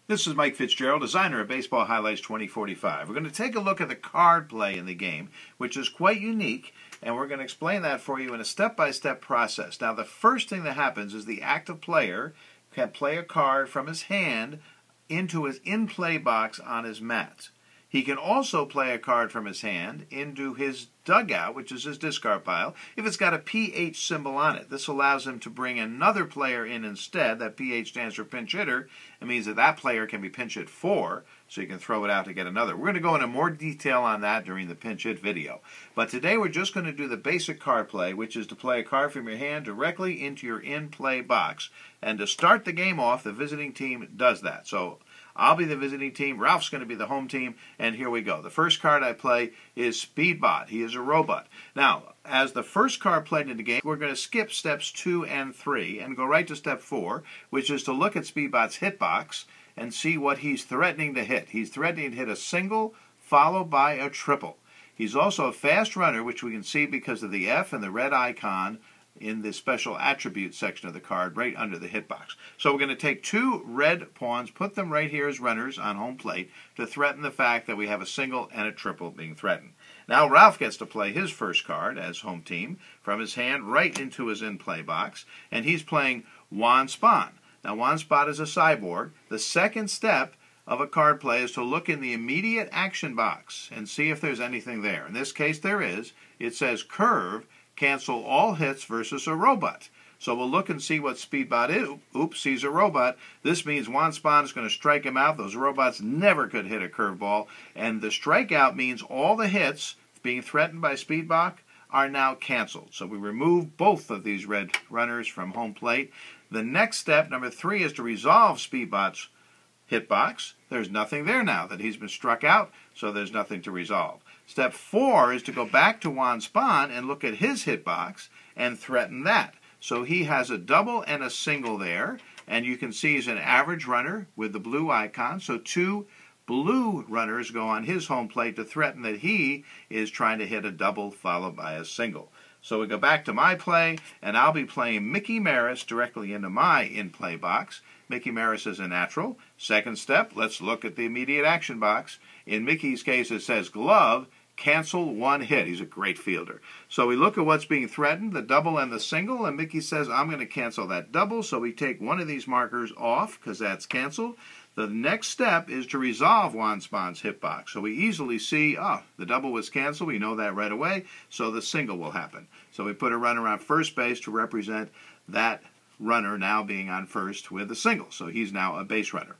This is Mike Fitzgerald, designer of Baseball Highlights 2045. We're going to take a look at the card play in the game, which is quite unique, and we're going to explain that for you in a step-by-step process. Now, the first thing that happens is the active player can play a card from his hand into his in-play box on his mat. He can also play a card from his hand into his dugout, which is his discard pile, if it's got a PH symbol on it. This allows him to bring another player in instead. That PH stands for pinch hitter. It means that that player can be pinch hit for, so you can throw it out to get another. We're going to go into more detail on that during the pinch hit video. But today we're just going to do the basic card play, which is to play a card from your hand directly into your in-play box. And to start the game off, the visiting team does that. So I'll be the visiting team, Ralph's going to be the home team, and here we go. The first card I play is Speedbot. He is a robot. Now, as the first card played in the game, we're going to skip steps 2 and 3 and go right to step 4, which is to look at Speedbot's hitbox and see what he's threatening to hit. He's threatening to hit a single followed by a triple. He's also a fast runner, which we can see because of the F and the red icon in the special attribute section of the card right under the hitbox. So we're going to take 2 red pawns, put them right here as runners on home plate to threaten the fact that we have a single and a triple being threatened. Now Ralph gets to play his first card as home team from his hand right into his in-play box, and he's playing Juan Spawn. Now Juan Spawn is a cyborg. The second step of a card play is to look in the immediate action box and see if there's anything there. In this case there is. It says curve, cancel all hits versus a robot. So we'll look and see what Speedbot is. Oops, he's a robot. This means Juan Spawn is going to strike him out. Those robots never could hit a curveball. And the strikeout means all the hits being threatened by Speedbot are now canceled. So we remove both of these red runners from home plate. The next step, number 3, is to resolve Speedbot's hitbox. There's nothing there now that he's been struck out, so there's nothing to resolve. Step 4 is to go back to Juan Spawn and look at his hitbox and threaten that. So he has a double and a single there, and you can see he's an average runner with the blue icon. So 2 blue runners go on his home plate to threaten that he is trying to hit a double followed by a single. So we go back to my play, and I'll be playing Mickey Maris directly into my in-play box. Mickey Maris is a natural. Second step, let's look at the immediate action box. In Mickey's case, it says glove, cancel 1 hit. He's a great fielder. So we look at what's being threatened, the double and the single, and Mickey says, I'm going to cancel that double. So we take one of these markers off because that's canceled. The next step is to resolve Juan Spawn's hitbox. So we easily see, the double was canceled. We know that right away. So the single will happen. So we put a runner on first base to represent that runner now being on first with a single. So he's now a base runner.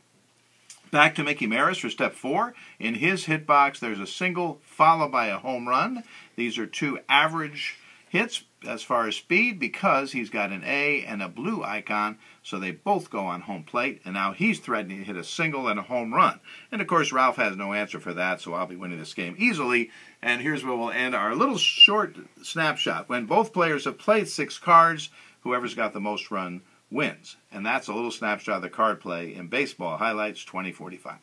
Back to Mickey Maris for step 4. In his hitbox, there's a single followed by a home run. These are 2 average hits as far as speed because he's got an A and a blue icon, so they both go on home plate, and now he's threatening to hit a single and a home run. And of course, Ralph has no answer for that, so I'll be winning this game easily. And here's where we'll end our little short snapshot. When both players have played 6 cards, whoever's got the most run wins. And that's a little snapshot of the card play in Baseball Highlights 2045.